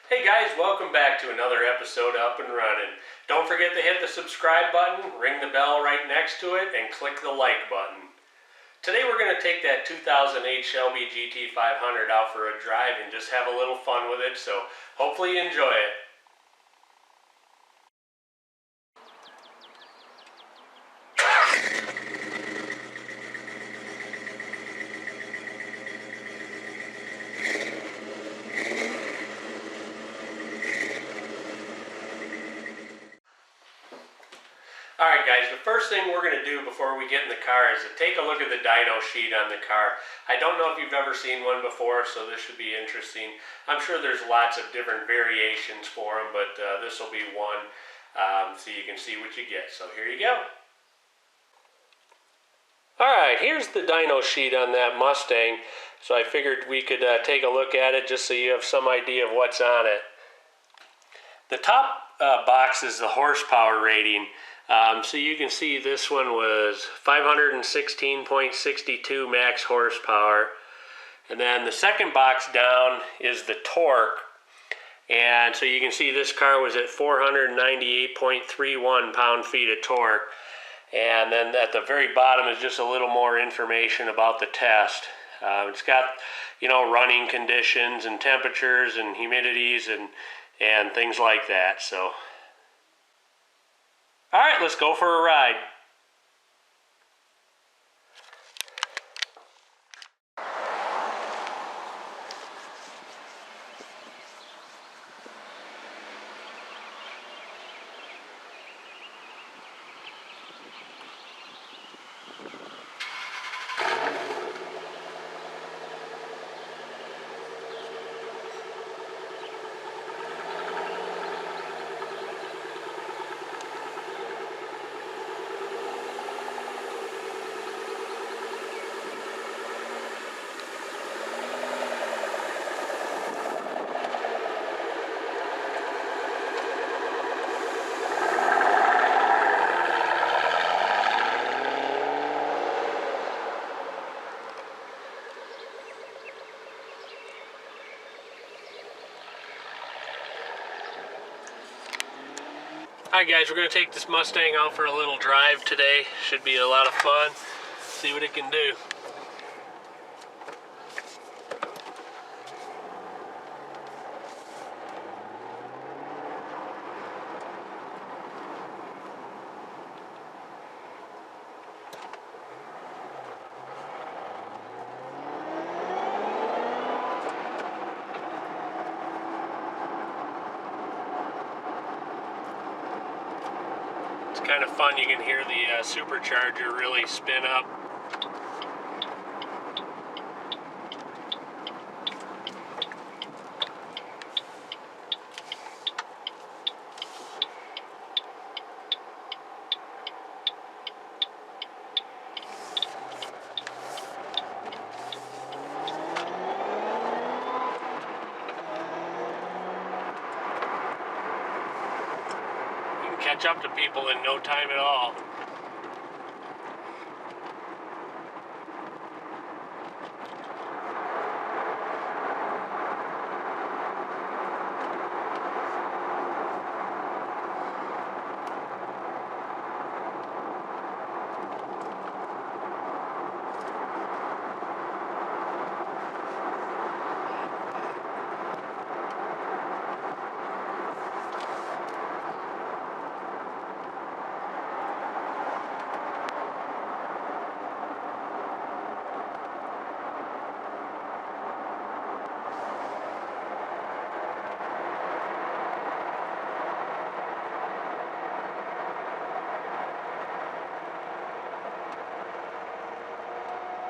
Hey guys, welcome back to another episode of Up-N-Runnin. Don't forget to hit the subscribe button, ring the bell right next to it, and click the like button. Today we're going to take that 2008 Shelby GT500 out for a drive and just have a little fun with it, so hopefully you enjoy it. Alright guys, the first thing we're going to do before we get in the car is to take a look at the dyno sheet on the car. I don't know if you've ever seen one before, so this should be interesting. I'm sure there's lots of different variations for them, but this will be one, so you can see what you get. So here you go. Alright, here's the dyno sheet on that Mustang, so I figured we could take a look at it just so you have some idea of what's on it. The top box is the horsepower rating. So you can see this one was 516.62 max horsepower. And then the second box down is the torque. And so you can see this car was at 498.31 pound-feet of torque. And then at the very bottom is just a little more information about the test. It's got, running conditions and temperatures and humidities and things like that. So, all right, let's go for a ride. Alright guys, we're going to take this Mustang out for a little drive today. Should be a lot of fun. See what it can do. It's kind of fun. You can hear the supercharger really spin up. Catch up to people in no time at all.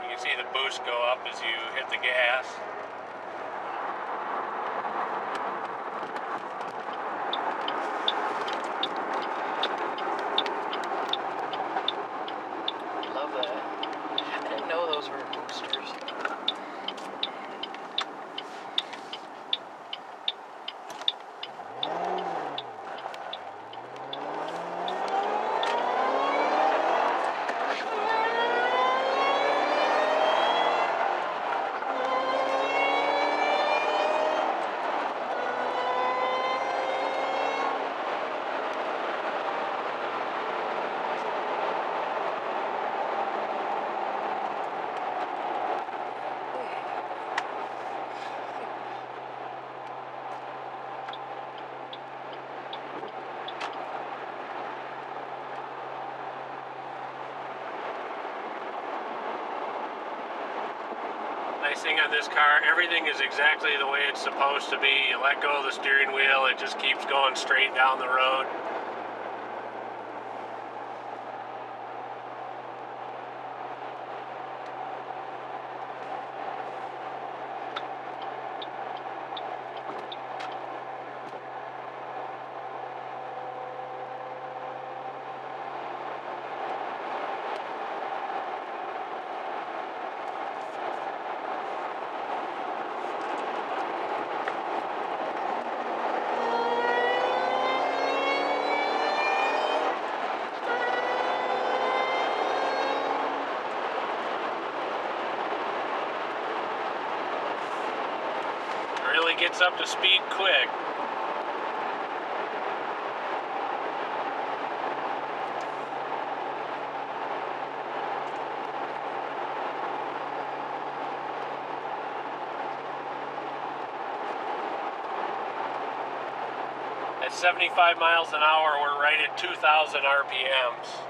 You can see the boost go up as you hit the gas. Love that. I didn't know those were boosters. thing on this car, everything is exactly the way it's supposed to be. You let go of the steering wheel, it just keeps going straight down the road. Really gets up to speed quick. At 75 miles an hour, we're right at 2,000 RPMs.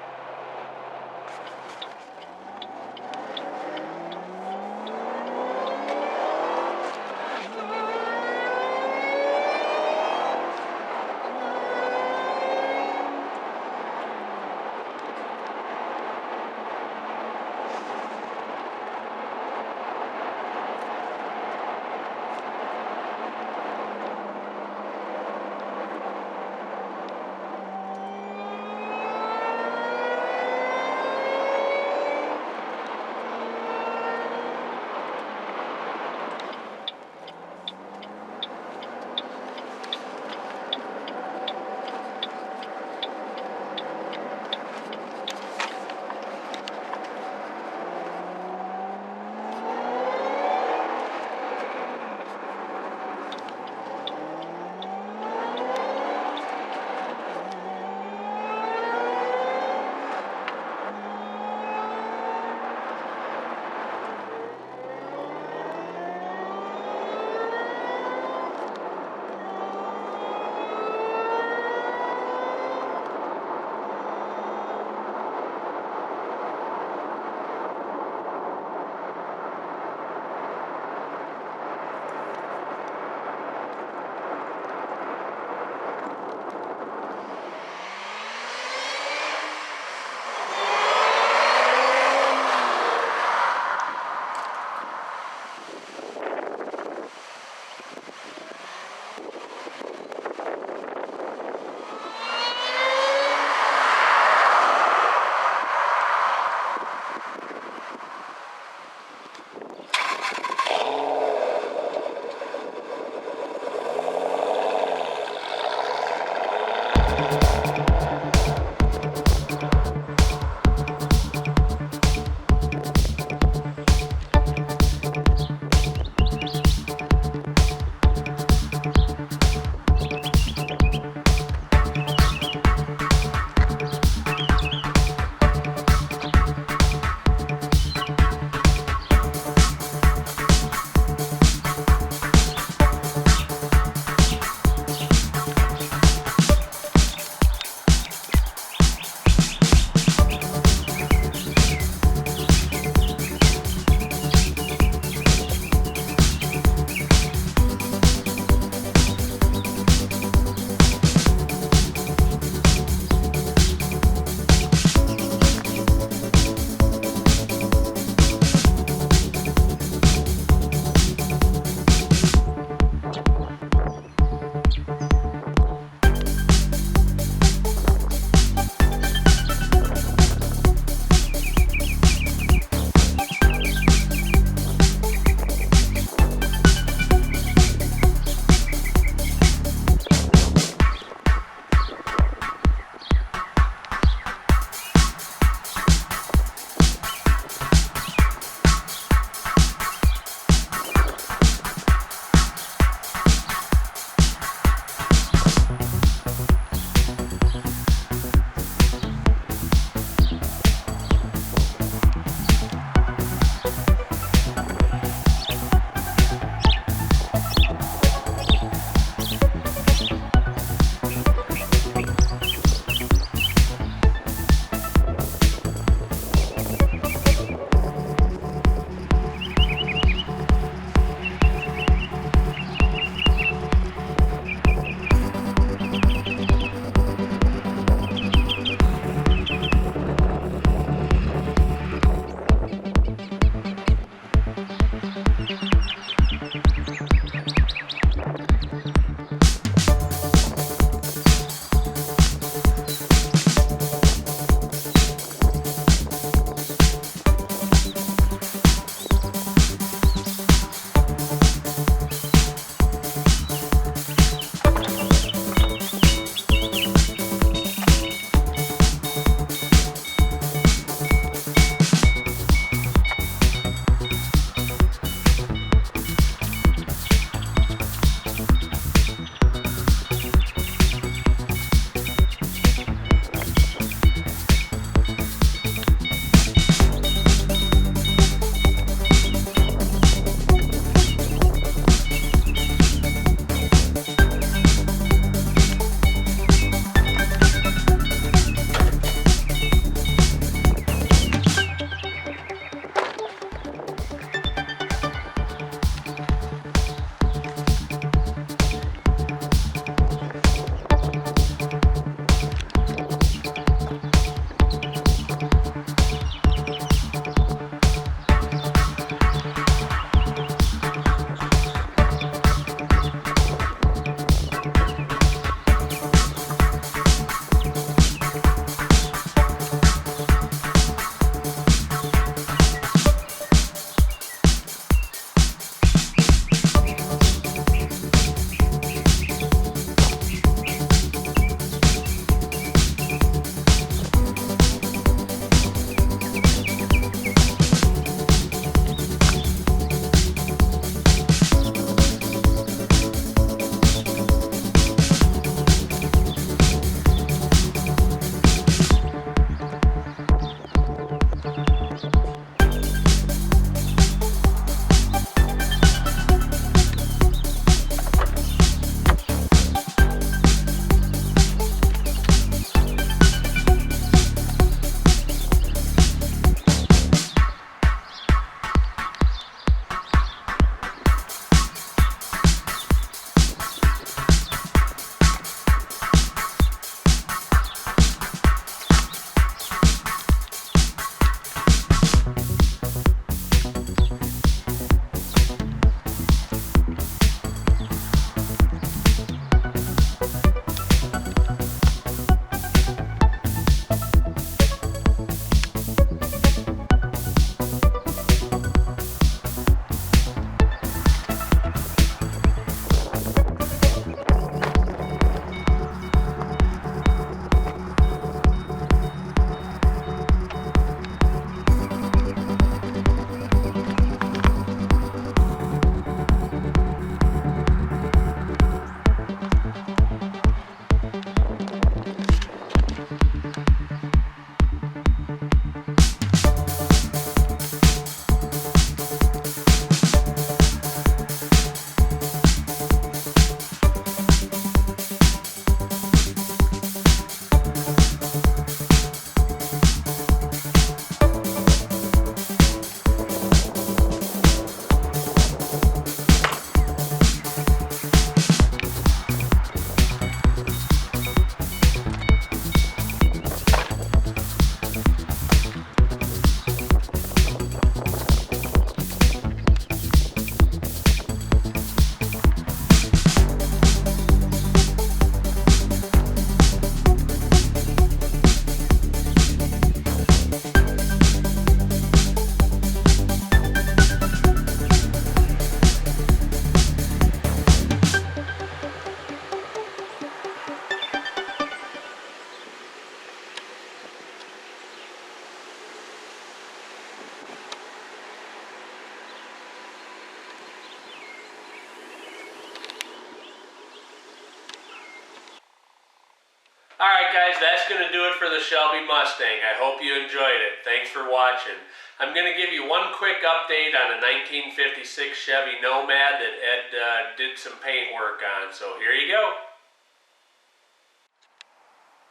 Alright guys, that's going to do it for the Shelby Mustang. I hope you enjoyed it. Thanks for watching. I'm going to give you one quick update on a 1956 Chevy Nomad that Ed did some paint work on. So here you go.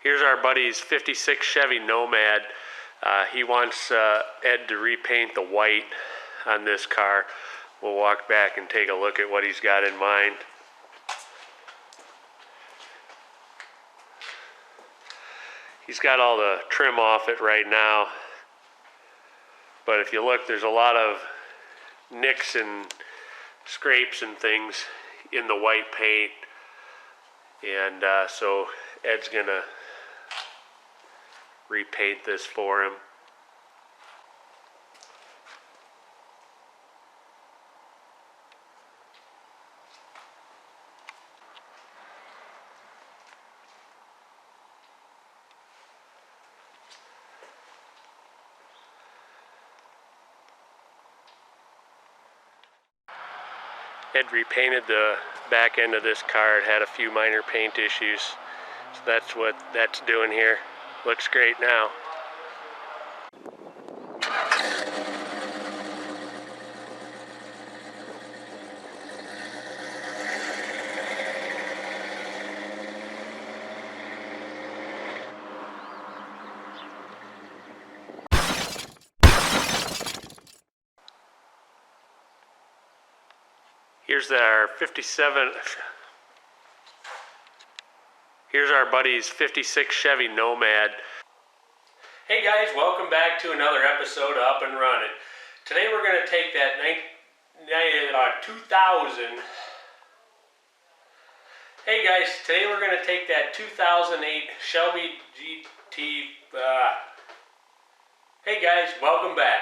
Here's our buddy's 56 Chevy Nomad. He wants Ed to repaint the white on this car. We'll walk back and take a look at what he's got in mind. He's got all the trim off it right now, but if you look, there's a lot of nicks and scrapes and things in the white paint, and so Ed's gonna repaint this for him. Ed repainted the back end of this car. It had a few minor paint issues. So that's what that's doing here. Looks great now. Here's our 57. Here's our buddy's 56 Chevy Nomad. Hey guys, welcome back to another episode of Up-N-Runnin. Today we're going to take that 2000. Hey guys, today we're going to take that 2008 Shelby GT. Hey guys, welcome back.